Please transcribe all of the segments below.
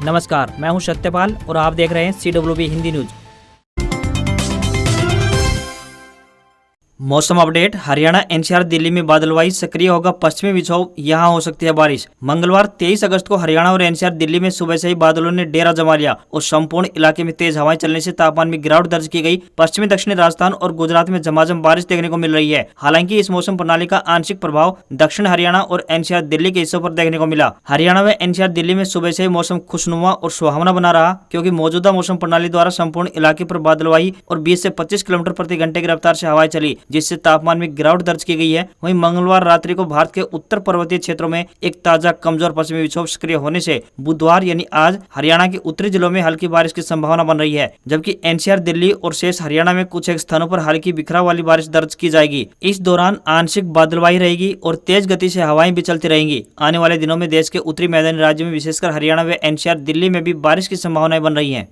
नमस्कार, मैं हूं सत्यपाल और आप देख रहे हैं CWB हिंदी न्यूज। मौसम अपडेट। हरियाणा, NCR, दिल्ली में बादलवाई सक्रिय होगा पश्चिमी विक्षोभ, यहां हो सकती है बारिश। मंगलवार 23 अगस्त को हरियाणा और NCR, दिल्ली में सुबह से ही बादलों ने डेरा जमा लिया और संपूर्ण इलाके में तेज हवाएं चलने से तापमान में गिरावट दर्ज की गई। पश्चिमी दक्षिणी राजस्थान और गुजरात में झमाझम बारिश देखने को मिल रही है। हालांकि इस मौसम प्रणाली का आंशिक प्रभाव दक्षिण हरियाणा और NCR, दिल्ली के हिस्सों पर देखने को मिला। हरियाणा व NCR, दिल्ली में सुबह से ही मौसम खुशनुमा और सुहावना बना रहा, क्योंकि मौजूदा मौसम प्रणाली द्वारा संपूर्ण इलाके पर बादलवाई और 20 से 25 किलोमीटर प्रति घंटे की रफ्तार से हवाएं चली, जिससे तापमान में गिरावट दर्ज की गई है। वहीं मंगलवार रात्रि को भारत के उत्तर पर्वतीय क्षेत्रों में एक ताजा कमजोर पश्चिमी विक्षोभ सक्रिय होने से बुधवार यानी आज हरियाणा के उत्तरी जिलों में हल्की बारिश की संभावना बन रही है, जबकि NCR, दिल्ली और शेष हरियाणा में कुछ एक स्थानों पर हल्की बिखराव वाली बारिश दर्ज की जाएगी। इस दौरान आंशिक बादलवाई रहेगी और तेज गति से हवाएं भी चलती रहेंगी। आने वाले दिनों में देश के उत्तरी मैदानी राज्यों में विशेषकर हरियाणा व NCR, दिल्ली में भी बारिश की संभावनाएं बन रही है।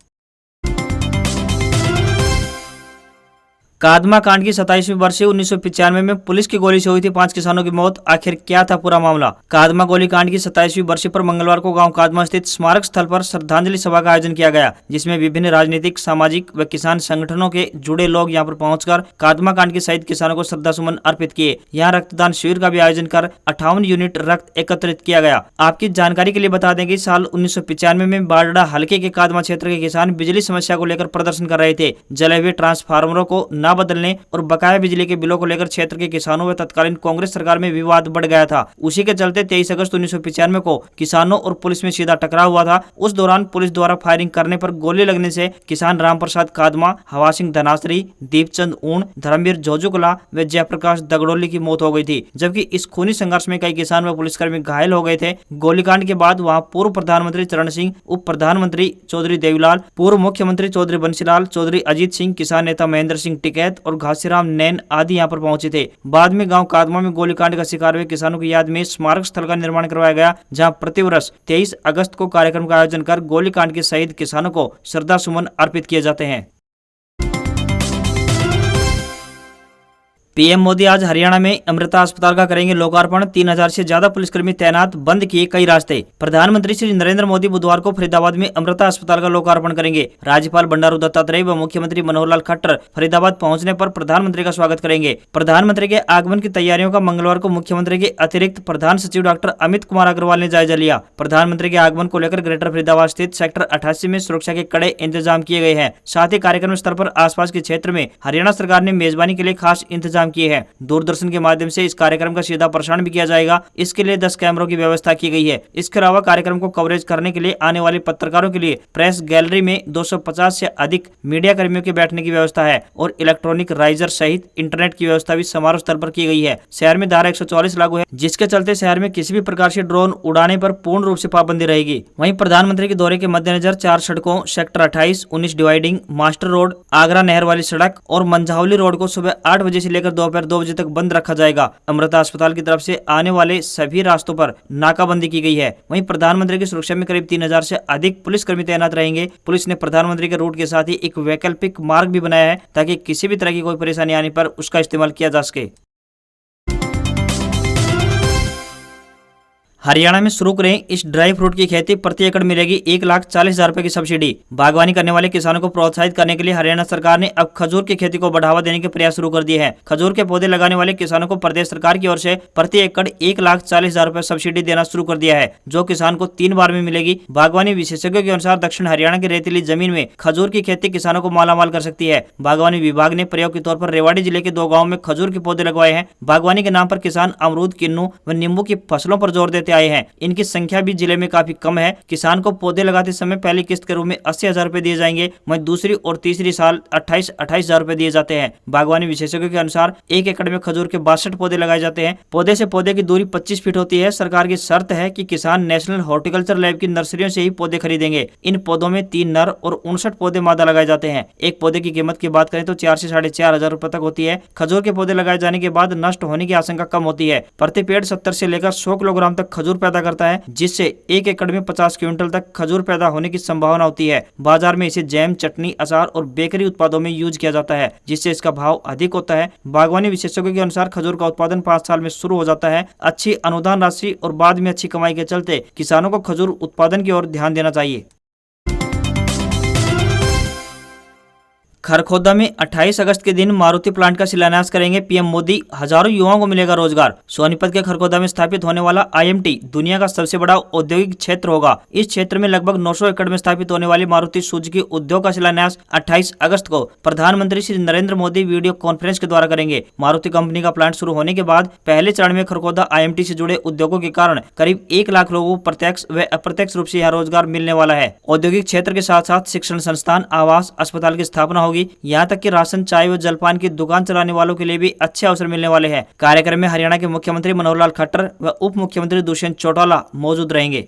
कादमा कांड की 27वीं वर्षी 1995 में पुलिस की गोली से हुई थी 5 किसानों की मौत। आखिर क्या था पूरा मामला? कादमा गोली कांड की 27वीं वर्षी पर मंगलवार को गांव कादमा स्थित स्मारक स्थल पर श्रद्धांजलि सभा का आयोजन किया गया, जिसमें विभिन्न राजनीतिक, सामाजिक व किसान संगठनों के जुड़े लोग यहां पर पहुंचकर कादमा कांड के शहीद किसानों को श्रद्धासुमन अर्पित किए। यहाँ रक्तदान शिविर का भी आयोजन कर 58 यूनिट रक्त एकत्रित किया गया। आपकी जानकारी के लिए बता दें कि साल 1995 में बारडा हल्के के कादमा क्षेत्र के किसान बिजली समस्या को लेकर प्रदर्शन कर रहे थे। जले हुए ट्रांसफार्मरों को न बदलने और बकाया बिजली के बिलों को लेकर क्षेत्र के किसानों व तत्कालीन कांग्रेस सरकार में विवाद बढ़ गया था। उसी के चलते 23 अगस्त 1995 को किसानों और पुलिस में सीधा टकराव हुआ था। उस दौरान पुलिस द्वारा फायरिंग करने पर गोली लगने से किसान रामप्रसाद कादमा, हवा सिंह धनासरी, दीपचंद ऊण, धर्मवीर जोजुकला व जयप्रकाश दगड़ोली की मौत हो गई थी, जबकि इस खूनी संघर्ष में कई किसान व पुलिसकर्मी घायल हो गए थे। गोलीकांड के बाद वहां पूर्व प्रधानमंत्री चरण सिंह, उप प्रधानमंत्री चौधरी देवीलाल, पूर्व मुख्यमंत्री चौधरी बंसीलाल, चौधरी अजीत सिंह, किसान नेता महेंद्र सिंह टिकैत और घासीराम नैन आदि यहां पर पहुंचे थे। बाद में गांव कादमा में गोलीकांड का शिकार हुए किसानों की याद में स्मारक स्थल का निर्माण करवाया गया, जहां प्रतिवर्ष 23 अगस्त को कार्यक्रम का आयोजन कर गोलीकांड के शहीद किसानों को श्रद्धासुमन अर्पित किए जाते हैं। PM मोदी आज हरियाणा में अमृता अस्पताल का करेंगे लोकार्पण। 3000 से ज्यादा पुलिसकर्मी तैनात, बंद किए कई रास्ते। प्रधानमंत्री श्री नरेंद्र मोदी बुधवार को फरीदाबाद में अमृता अस्पताल का लोकार्पण करेंगे। राज्यपाल बंडारू दत्तात्रेय व मुख्यमंत्री मनोहर लाल खट्टर फरीदाबाद पहुंचने पर प्रधानमंत्री का स्वागत करेंगे। प्रधानमंत्री के आगमन की तैयारियों का मंगलवार को मुख्यमंत्री के अतिरिक्त प्रधान सचिव डॉक्टर अमित कुमार अग्रवाल ने जायजा लिया। प्रधानमंत्री के आगमन को लेकर ग्रेटर फरीदाबाद स्थित सेक्टर 88 में सुरक्षा के कड़े इंतजाम किए गए हैं। साथ ही कार्यक्रम स्थल पर आसपास के क्षेत्र में हरियाणा सरकार ने मेजबानी के लिए खास इंतजाम किए हैं। दूरदर्शन के माध्यम से इस कार्यक्रम का सीधा प्रसारण भी किया जाएगा। इसके लिए 10 कैमरों की व्यवस्था की गई है। इसके अलावा कार्यक्रम को कवरेज करने के लिए आने वाले पत्रकारों के लिए प्रेस गैलरी में 250 से अधिक मीडिया कर्मियों के बैठने की व्यवस्था है और इलेक्ट्रॉनिक राइजर सहित इंटरनेट की व्यवस्था भी समारोह स्थल पर की गई है। शहर में धारा 144 लागू है, जिसके चलते शहर में किसी भी प्रकार से ड्रोन उड़ाने पर पूर्ण रूप से पाबंदी रहेगी। वहीं प्रधानमंत्री के दौरे के मद्देनजर 4 सड़कों sector 28, 19 dividing, master road, Agra नहर वाली सड़क और मंझावली रोड को सुबह 8 बजे से लेकर दोपहर 2 बजे तक बंद रखा जाएगा। अमृता अस्पताल की तरफ से आने वाले सभी रास्तों पर नाकाबंदी की गई है। वहीं प्रधानमंत्री की सुरक्षा में करीब 3000 से अधिक पुलिसकर्मी तैनात रहेंगे। पुलिस ने प्रधानमंत्री के रूट के साथ ही एक वैकल्पिक मार्ग भी बनाया है, ताकि किसी भी तरह की कोई परेशानी आने पर उसका इस्तेमाल किया जा सके। हरियाणा में शुरू करें इस ड्राई फ्रूट की खेती, प्रति एकड़ मिलेगी 1,40,000 रुपए की सब्सिडी। बागवानी करने वाले किसानों को प्रोत्साहित करने के लिए हरियाणा सरकार ने अब खजूर की खेती को बढ़ावा देने के प्रयास शुरू कर दिए हैं। खजूर के पौधे लगाने वाले किसानों को प्रदेश सरकार की ओर से प्रति एकड़ 1,40,000 रुपए सब्सिडी देना शुरू कर दिया है, जो किसान को 3 बार में मिलेगी। बागवानी विशेषज्ञों के अनुसार दक्षिण हरियाणा की रेतीली जमीन में खजूर की खेती किसानों को मालामाल कर सकती है। बागवानी विभाग ने प्रयोग के तौर पर रेवाड़ी जिले के 2 गाँव में खजूर के पौधे लगवाए हैं। बागवानी के नाम पर किसान अमरूद, किन्नू व नींबू की फसलों पर जोर देते आए हैं। इनकी संख्या भी जिले में काफी कम है। किसान को पौधे लगाते समय पहली किस्त के रूप में 80,000 रुपए दिए जाएंगे, वहीं दूसरी और तीसरी साल 28,000 रुपए दिए जाते हैं। बागवानी विशेषज्ञों के अनुसार 1 एकड़ में खजूर के 62 पौधे लगाए जाते हैं। पौधे से पौधे की दूरी 25 फीट होती है। सरकार की शर्त है कि किसान नेशनल हॉर्टिकल्चर लैब की नर्सरियों से ही पौधे खरीदेंगे। इन पौधों में 3 नर और 59 पौधे मादा लगाए जाते हैं। एक पौधे की कीमत की बात करें तो 4 से 4,500 रुपए तक होती है। खजूर के पौधे लगाए जाने के बाद नष्ट होने की आशंका कम होती है। प्रति पेड़ 70 से लेकर 100 किलोग्राम तक खजूर पैदा करता है, जिससे 1 एकड़ में 50 क्विंटल तक खजूर पैदा होने की संभावना होती है। बाजार में इसे जैम, चटनी, अचार और बेकरी उत्पादों में यूज किया जाता है, जिससे इसका भाव अधिक होता है। बागवानी विशेषज्ञों के अनुसार खजूर का उत्पादन 5 साल में शुरू हो जाता है। अच्छी अनुदान राशि और बाद में अच्छी कमाई के चलते किसानों को खजूर उत्पादन की ओर ध्यान देना चाहिए। खरखोदा में 28 अगस्त के दिन मारुति प्लांट का शिलान्यास करेंगे पीएम मोदी। हजारों युवाओं को मिलेगा रोजगार। सोनीपत के खरखोदा में स्थापित होने वाला IMT दुनिया का सबसे बड़ा औद्योगिक क्षेत्र होगा। इस क्षेत्र में लगभग 900 एकड़ में स्थापित होने वाली मारुति सुजुकी उद्योग का शिलान्यास 28 अगस्त को प्रधानमंत्री श्री नरेंद्र मोदी वीडियो कॉन्फ्रेंस के द्वारा करेंगे। मारुति कंपनी का प्लांट शुरू होने के बाद पहले चरण में खरखोदा IMT से जुड़े उद्योगों के कारण करीब 1 लाख लोगों को प्रत्यक्ष व अप्रत्यक्ष रूप से यहाँ रोजगार मिलने वाला है। औद्योगिक क्षेत्र के साथ साथ शिक्षण संस्थान, आवास, अस्पताल की स्थापना होगी। यहाँ तक कि राशन, चाय व जलपान की दुकान चलाने वालों के लिए भी अच्छे अवसर मिलने वाले हैं। कार्यक्रम में हरियाणा के मुख्यमंत्री मनोहर लाल खट्टर व उप मुख्यमंत्री दुष्यंत चौटाला मौजूद रहेंगे।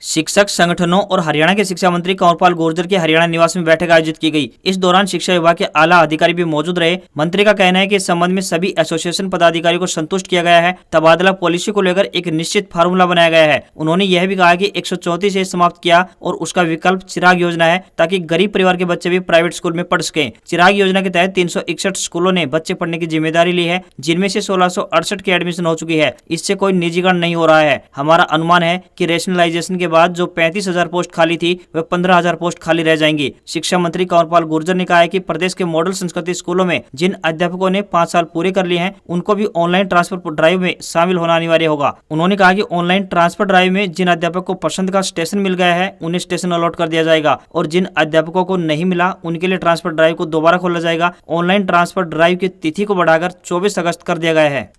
शिक्षक संगठनों और हरियाणा के शिक्षा मंत्री कंवरपाल गुर्जर के हरियाणा निवास में बैठक आयोजित की गई। इस दौरान शिक्षा विभाग के आला अधिकारी भी मौजूद रहे। मंत्री का कहना है कि इस संबंध में सभी एसोसिएशन पदाधिकारियों को संतुष्ट किया गया है। तबादला पॉलिसी को लेकर एक निश्चित फार्मूला बनाया गया है। उन्होंने यह भी कहा कि 134 से समाप्त किया और उसका विकल्प चिराग योजना है, ताकि गरीब परिवार के बच्चे भी प्राइवेट स्कूल में पढ़ सके। चिराग योजना के तहत 361 स्कूलों ने बच्चे पढ़ने की जिम्मेदारी ली है, जिनमें से 1668 की एडमिशन हो चुकी है। इससे कोई निजीकरण नहीं हो रहा है। हमारा अनुमान है कि रेशनलाइजेशन के बाद जो 35,000 पोस्ट खाली थी वह 15,000 पोस्ट खाली रह जाएंगी। शिक्षा मंत्री कंवरपाल गुर्जर ने कहा है कि प्रदेश के मॉडल संस्कृति स्कूलों में जिन अध्यापकों ने 5 साल पूरे कर लिए हैं, उनको भी ऑनलाइन ट्रांसफर ड्राइव में शामिल होना अनिवार्य होगा। उन्होंने कहा कि ऑनलाइन ट्रांसफर ड्राइव में जिन अध्यापक को पसंद का स्टेशन मिल गया है, उन्हें स्टेशन अलॉट कर दिया जाएगा और जिन अध्यापकों को नहीं मिला, उनके लिए ट्रांसफर ड्राइव को दोबारा खोला जाएगा। ऑनलाइन ट्रांसफर ड्राइव की तिथि को बढ़ाकर 24 अगस्त कर दिया गया है।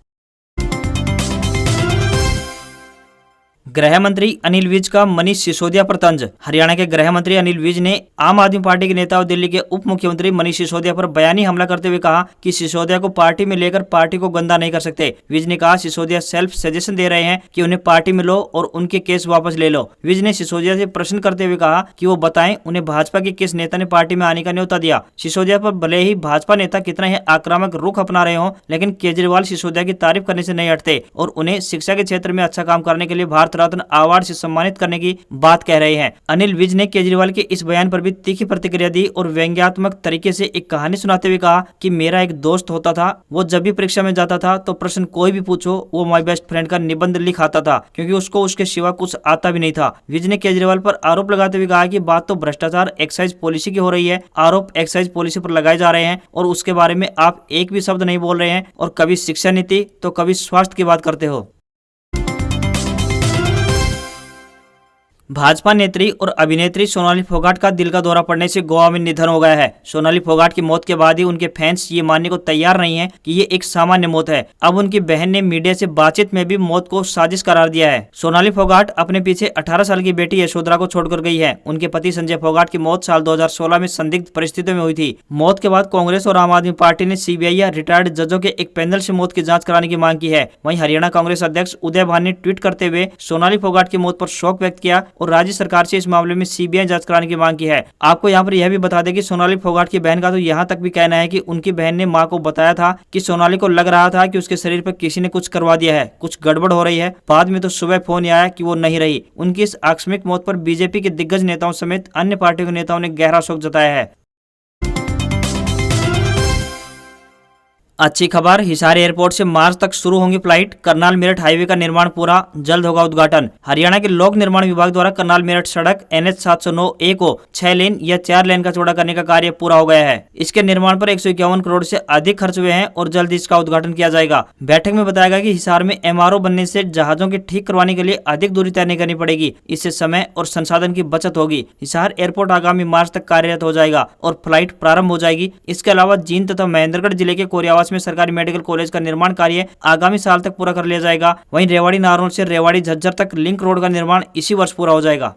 गृह मंत्री अनिल विज का मनीष सिसोदिया पर तंज। हरियाणा के गृह मंत्री अनिल विज ने आम आदमी पार्टी के नेता और दिल्ली के उप मुख्यमंत्री मनीष सिसोदिया पर बयानी हमला करते हुए कहा कि सिसोदिया को पार्टी में लेकर पार्टी को गंदा नहीं कर सकते। विज ने कहा सिसोदिया सेल्फ सजेशन दे रहे हैं कि उन्हें पार्टी में लो और उनके केस वापस ले लो। विज ने सिसोदिया से प्रश्न करते हुए कहा कि वो बताएं उन्हें भाजपा के किस नेता ने पार्टी में आने का न्योता दिया। सिसोदिया पर भले ही भाजपा नेता कितना ही आक्रामक रुख अपना रहे हो, लेकिन केजरीवाल सिसोदिया की तारीफ करने से नहीं हटते और उन्हें शिक्षा के क्षेत्र में अच्छा काम करने के लिए भारत रत्न अवार्ड से सम्मानित करने की बात कह रहे हैं। अनिल विज ने केजरीवाल के इस बयान पर भी तीखी प्रतिक्रिया दी और व्यंग्यात्मक तरीके से एक कहानी सुनाते हुए कहा कि मेरा एक दोस्त होता था, वो जब भी परीक्षा में जाता था तो प्रश्न कोई भी पूछो वो माय बेस्ट फ्रेंड का निबंध लिख आता था, क्योंकि उसको उसके सिवा कुछ आता भी नहीं था। विज ने केजरीवाल पर आरोप लगाते हुए कहा कि बात तो भ्रष्टाचार एक्साइज पॉलिसी की हो रही है। आरोप एक्साइज पॉलिसी पर लगाए जा रहे हैं और उसके बारे में आप एक भी शब्द नहीं बोल रहे हैं और कभी शिक्षा नीति तो कभी स्वास्थ्य की बात करते हो। भाजपा नेत्री और अभिनेत्री सोनाली फोगाट का दिल का दौरा पड़ने से गोवा में निधन हो गया है। सोनाली फोगाट की मौत के बाद ही उनके फैंस ये मानने को तैयार नहीं है कि ये एक सामान्य मौत है। अब उनकी बहन ने मीडिया से बातचीत में भी मौत को साजिश करार दिया है। सोनाली फोगाट अपने पीछे 18 साल की बेटी यशोधरा को छोड़कर गई है। उनके पति संजय फोगाट की मौत साल 2016 में संदिग्ध परिस्थितियों में हुई थी। मौत के बाद कांग्रेस और आम आदमी पार्टी ने CBI या रिटायर्ड जजों के एक पैनल से मौत की जांच कराने की मांग की है। वहीं हरियाणा कांग्रेस अध्यक्ष उदय भान ने ट्वीट करते हुए सोनाली फोगाट की मौत पर शोक व्यक्त किया और राज्य सरकार से इस मामले में CBI जांच कराने की मांग की है। आपको यहाँ पर यह भी बता दें कि सोनाली फोगाट की बहन का तो यहाँ तक भी कहना है कि उनकी बहन ने मां को बताया था कि सोनाली को लग रहा था कि उसके शरीर पर किसी ने कुछ करवा दिया है, कुछ गड़बड़ हो रही है। बाद में तो सुबह फोन आया कि वो नहीं रही। उनकी इस आकस्मिक मौत पर बीजेपी के दिग्गज नेताओं समेत अन्य पार्टियों के नेताओं ने गहरा शोक जताया है। अच्छी खबर, हिसार एयरपोर्ट से मार्च तक शुरू होंगी फ्लाइट। करनाल मेरठ हाईवे का निर्माण पूरा, जल्द होगा उद्घाटन। हरियाणा के लोक निर्माण विभाग द्वारा करनाल मेरठ सड़क NH 709A को 6 लेन या 4 लेन का चौड़ा करने का कार्य पूरा हो गया है। इसके निर्माण पर 151 करोड़ से अधिक खर्च हुए हैं और जल्द इसका उद्घाटन किया जाएगा। बैठक में बताया गया कि हिसार में MRO बनने से जहाजों के ठीक करवाने के लिए अधिक दूरी तय नहीं करनी पड़ेगी। इससे समय और संसाधन की बचत होगी। हिसार एयरपोर्ट आगामी मार्च तक कार्यरत हो जाएगा और फ्लाइट प्रारंभ हो जाएगी। इसके अलावा जींद तथा महेंद्रगढ़ जिले के कोरियावास में सरकारी मेडिकल कॉलेज का निर्माण कार्य आगामी साल तक पूरा कर लिया जाएगा। वहीं रेवाड़ी नारनौल से रेवाड़ी झज्जर तक लिंक रोड का निर्माण इसी वर्ष पूरा हो जाएगा।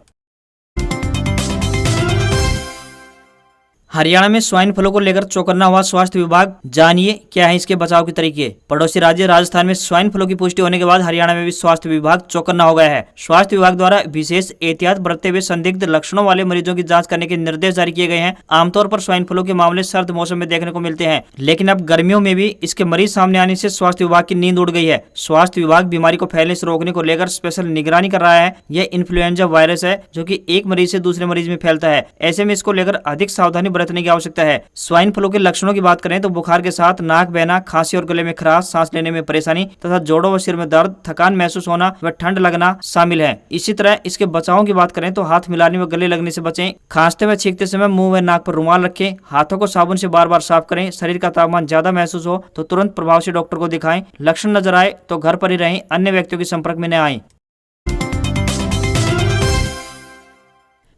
हरियाणा में स्वाइन फ्लू को लेकर चौकन्ना हुआ स्वास्थ्य विभाग। जानिए क्या है इसके बचाव के तरीके। पड़ोसी राज्य राजस्थान में स्वाइन फ्लू की पुष्टि होने के बाद हरियाणा में भी स्वास्थ्य विभाग चौकन्ना हो गया है। स्वास्थ्य विभाग द्वारा विशेष एहतियात बरतते हुए संदिग्ध लक्षणों वाले मरीजों की जांच करने के निर्देश जारी किए गए हैं। आमतौर पर स्वाइन फ्लू के मामले सर्द मौसम में देखने को मिलते हैं, लेकिन अब गर्मियों में भी इसके मरीज सामने आने से स्वास्थ्य विभाग की नींद उड़ गई है। स्वास्थ्य विभाग बीमारी को फैलने से रोकने को लेकर स्पेशल निगरानी कर रहा है। यह इन्फ्लुएंजा वायरस है जो कि एक मरीज से दूसरे मरीज में फैलता है। ऐसे में इसको लेकर अधिक सावधानी बरतने की आवश्यकता है। स्वाइन फ्लू के लक्षणों की बात करें तो बुखार के साथ नाक बहना, खांसी और गले में खराश, सांस लेने में परेशानी तथा जोड़ों व सिर में दर्द, थकान महसूस होना व ठंड लगना शामिल है। इसी तरह इसके बचाव की बात करें तो हाथ मिलाने व गले लगने से बचें। खांसते व छींकते समय मुंह व नाक पर रुमाल रखें। हाथों को साबुन से बार बार साफ करें। शरीर का तापमान ज्यादा महसूस हो तो तुरंत प्रभाव से डॉक्टर को दिखाएं। लक्षण नजर आए तो घर पर ही रहें, अन्य व्यक्तियों के संपर्क में न आएं।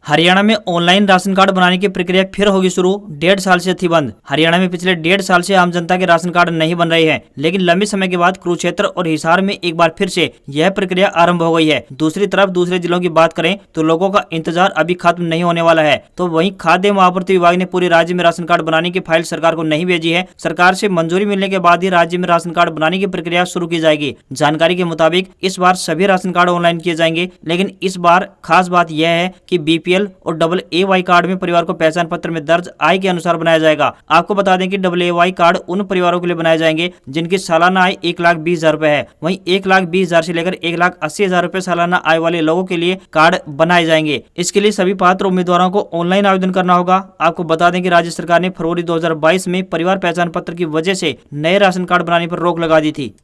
हरियाणा में ऑनलाइन राशन कार्ड बनाने की प्रक्रिया फिर होगी शुरू। 1.5 साल से थी बंद। हरियाणा में पिछले 1.5 साल से आम जनता के राशन कार्ड नहीं बन रहे हैं, लेकिन लंबे समय के बाद कुरुक्षेत्र और हिसार में एक बार फिर से यह प्रक्रिया आरंभ हो गई है। दूसरी तरफ दूसरे जिलों की बात करें तो लोगों का इंतजार अभी खत्म नहीं होने वाला है। तो वहीं खाद्य एवं आपूर्ति विभाग ने पूरे राज्य में राशन कार्ड बनाने की फाइल सरकार को नहीं भेजी है। सरकार से मंजूरी मिलने के बाद ही राज्य में राशन कार्ड बनाने की प्रक्रिया शुरू की जाएगी। जानकारी के मुताबिक इस बार सभी राशन कार्ड ऑनलाइन किए जाएंगे, लेकिन इस बार खास बात यह है कि BPL और AA कार्ड में परिवार को पहचान पत्र में दर्ज आय के अनुसार बनाया जाएगा। आपको बता दें कि AA कार्ड उन परिवारों के लिए बनाए जाएंगे जिनकी सालाना आय 1,20,000 रुपए है। वहीं 1,20,000 से लेकर 1,80,000 रुपए सालाना आय वाले लोगों के लिए कार्ड बनाए जाएंगे। इसके लिए सभी पात्र उम्मीदवारों को ऑनलाइन आवेदन करना होगा। आपको बता दें कि राज्य सरकार ने फरवरी 2022 में परिवार पहचान पत्र की वजह से नए राशन कार्ड बनाने पर रोक लगा दी थी।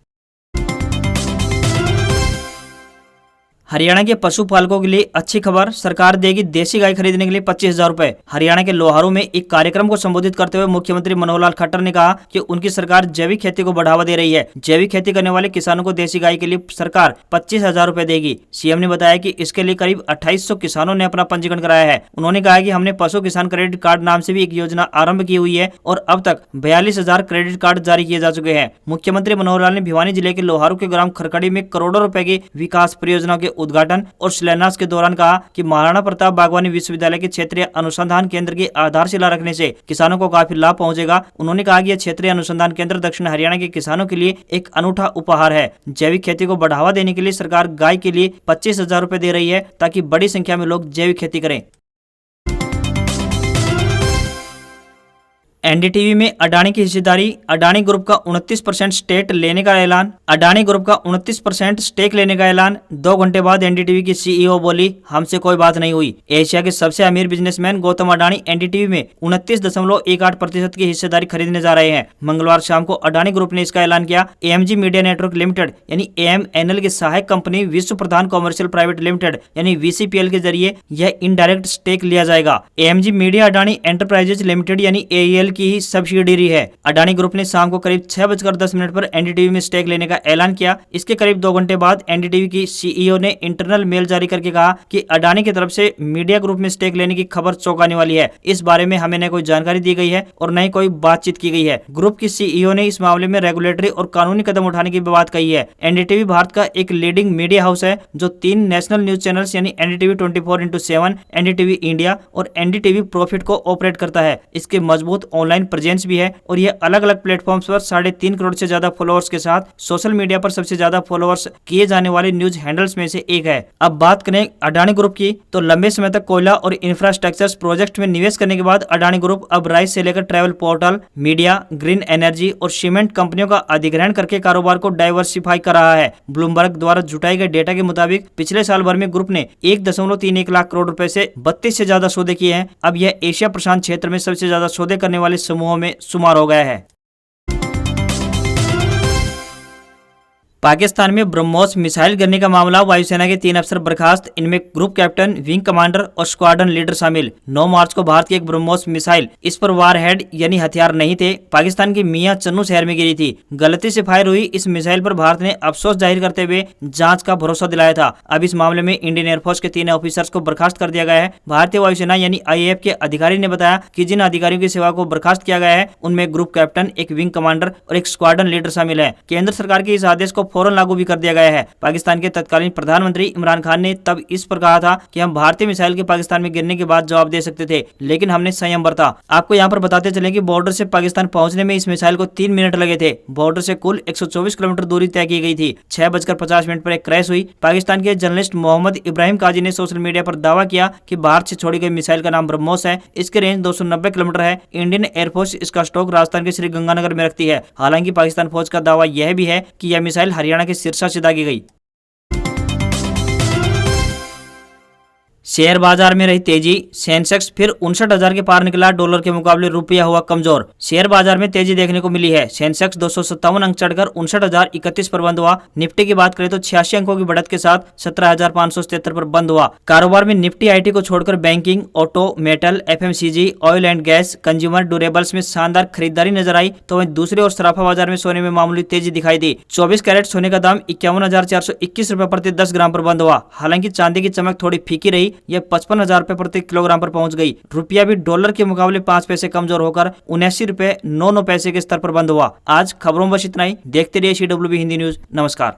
हरियाणा के पशुपालकों के लिए अच्छी खबर, सरकार देगी देसी गाय खरीदने के लिए 25,000 रुपए। हरियाणा के लोहारू में एक कार्यक्रम को संबोधित करते हुए मुख्यमंत्री मनोहर लाल खट्टर ने कहा कि उनकी सरकार जैविक खेती को बढ़ावा दे रही है। जैविक खेती करने वाले किसानों को देसी गाय के लिए सरकार 25,000 रुपए देगी। CM ने बताया कि इसके लिए करीब 2800 किसानों ने अपना पंजीकरण कराया है। उन्होंने कहा कि हमने पशु किसान क्रेडिट कार्ड नाम से भी एक योजना आरंभ की हुई है और अब तक 42,000 क्रेडिट कार्ड जारी किए जा चुके हैं। मुख्यमंत्री मनोहर लाल ने भिवानी जिले के लोहारू के ग्राम खरकड़ी में करोड़ों रुपए की विकास परियोजनाओं के उद्घाटन और शिलान्यास के दौरान कहा कि महाराणा प्रताप बागवानी विश्वविद्यालय के क्षेत्रीय अनुसंधान केंद्र की आधारशिला रखने से किसानों को काफी लाभ पहुंचेगा। उन्होंने कहा कि यह क्षेत्रीय अनुसंधान केंद्र दक्षिण हरियाणा के किसानों के लिए एक अनूठा उपहार है। जैविक खेती को बढ़ावा देने के लिए सरकार गाय के लिए 25,000 रुपए दे रही है ताकि बड़ी संख्या में लोग जैविक खेती करें। NDTV में अडानी की हिस्सेदारी, अडानी ग्रुप का 29% स्टेक लेने का ऐलान। अडानी ग्रुप का 29% स्टेक लेने का ऐलान। 2 घंटे बाद NDTV की CEO बोली, हमसे कोई बात नहीं हुई। एशिया के सबसे अमीर बिजनेसमैन गौतम अडानी NDTV में 29.18% की हिस्सेदारी खरीदने जा रहे हैं। मंगलवार शाम को अडानी ग्रुप ने इसका ऐलान किया। AMG मीडिया नेटवर्क लिमिटेड यानी AMNL की सहायक कंपनी विश्व प्रधान कॉमर्शियल प्राइवेट लिमिटेड यानी VCPL के जरिए यह इनडायरेक्ट स्टेक लिया जाएगा। AMG media Adani enterprises limited यानी AEL की ही सब्सिडियरी है। अडानी ग्रुप ने शाम को करीब 6:10 पर NDTV में स्टेक लेने का ऐलान किया। इसके करीब 2 घंटे बाद NDTV की CEO ने इंटरनल मेल जारी करके कहा कि अडानी की तरफ से मीडिया ग्रुप में स्टेक लेने की खबर चौंकाने वाली है। इस बारे में हमें न कोई जानकारी दी गई है और न ही कोई बातचीत की गई है। ग्रुप की CEO ने इस मामले में रेगुलेटरी और कानूनी कदम उठाने की बात कही है। NDTV भारत का एक लीडिंग मीडिया हाउस है जो 3 नेशनल न्यूज चैनल्स यानी NDTV 24/7, NDTV इंडिया और NDTV प्रॉफिट को ऑपरेट करता है। इसके मजबूत ऑनलाइन प्रेजेंस भी है और यह अलग अलग प्लेटफॉर्म्स पर 3.5 करोड़ से ज्यादा फॉलोअर्स के साथ सोशल मीडिया पर सबसे ज्यादा फॉलोअर्स किए जाने वाले न्यूज हैंडल्स में से एक है। अब बात करें अडानी ग्रुप की तो लंबे समय तक कोयला और इंफ्रास्ट्रक्चर प्रोजेक्ट में निवेश करने के बाद अडानी ग्रुप अब राइस से लेकर travel portal, media, green energy और सीमेंट कंपनियों का अधिग्रहण करके कारोबार को डाइवर्सिफाई कर रहा है। ब्लूमबर्ग द्वारा जुटाए गए डेटा के मुताबिक पिछले साल भर में ग्रुप ने 1.31 लाख करोड़ रुपए से 32 से ज्यादा सौदे किए हैं। अब यह एशिया प्रशांत क्षेत्र में सबसे ज्यादा सौदे करने वाले समूहों में शुमार हो गया है। पाकिस्तान में ब्रह्मोस मिसाइल गिरने का मामला, वायुसेना के 3 अफसर बर्खास्त, इनमें ग्रुप कैप्टन, विंग कमांडर और स्क्वाड्रन लीडर शामिल। 9 मार्च को भारत की एक ब्रह्मोस मिसाइल, इस पर वार हेड यानी हथियार नहीं थे, पाकिस्तान के मियां चन्नू शहर में गिरी थी। गलती से फायर हुई इस मिसाइल पर भारत ने अफसोस जाहिर करते हुए जांच का भरोसा दिलाया था। अब इस मामले में इंडियन एयरफोर्स के 3 ऑफिसर्स को बर्खास्त कर दिया गया है। भारतीय वायुसेना यानी IAF के अधिकारी ने बताया कि जिन अधिकारियों की सेवा को बर्खास्त किया गया है उनमें ग्रुप कैप्टन, एक विंग कमांडर और एक स्क्वाड्रन लीडर शामिल है। केंद्र सरकार के इस आदेश को फौरन लागू भी कर दिया गया है। पाकिस्तान के तत्कालीन प्रधानमंत्री इमरान खान ने तब इस पर कहा था कि हम भारतीय मिसाइल के पाकिस्तान में गिरने के बाद जवाब दे सकते थे, लेकिन हमने संयम बरता। आपको यहाँ पर बताते चले कि बॉर्डर से पाकिस्तान पहुंचने में इस मिसाइल को 3 मिनट लगे थे। बॉर्डर से कुल 124 किलोमीटर दूरी तय की गई थी। 6:50 पर एक क्रैश हुई। पाकिस्तान के जर्नलिस्ट मोहम्मद इब्राहिम काजी ने सोशल मीडिया पर दावा किया कि भारत से छोड़ी गई मिसाइल का नाम ब्रह्मोस है। इसकी रेंज 290 किलोमीटर है। इंडियन एयरफोर्स इसका स्टॉक राजस्थान के श्रीगंगानगर में रखती है। हालांकि पाकिस्तान फौज का दावा यह भी है कि यह मिसाइल हरियाणा के सिरसा से दागी गई। शेयर बाजार में रही तेजी, सेंसेक्स फिर 59,000 के पार निकला, डॉलर के मुकाबले रुपया हुआ कमजोर। शेयर बाजार में तेजी देखने को मिली है। सेंसेक्स 257 अंक चढ़कर 59,031 पर बंद हुआ। निफ्टी की बात करें तो 86 अंकों की बढ़त के साथ 17,577 पर बंद हुआ। कारोबार में निफ्टी आईटी को छोड़कर banking, auto, metal, FMCG, oil and gas, consumer durables में शानदार खरीदारी नजर आई। तो वहीं दूसरी ओर सराफा बाजार में सोने में मामूली तेजी दिखाई दी। 24 कैरेट सोने का दाम 51,421 रुपए प्रति 10 ग्राम पर बंद हुआ। हालांकि चांदी की चमक थोड़ी फीकी रही, यह 55,000 रुपए प्रति किलोग्राम पर पहुंच गई। रुपया भी डॉलर के मुकाबले 5 पैसे कमजोर होकर 79 रुपए 99 पैसे के स्तर पर बंद हुआ। आज खबरों में बस इतना ही। देखते रहिए CWB हिंदी न्यूज। नमस्कार।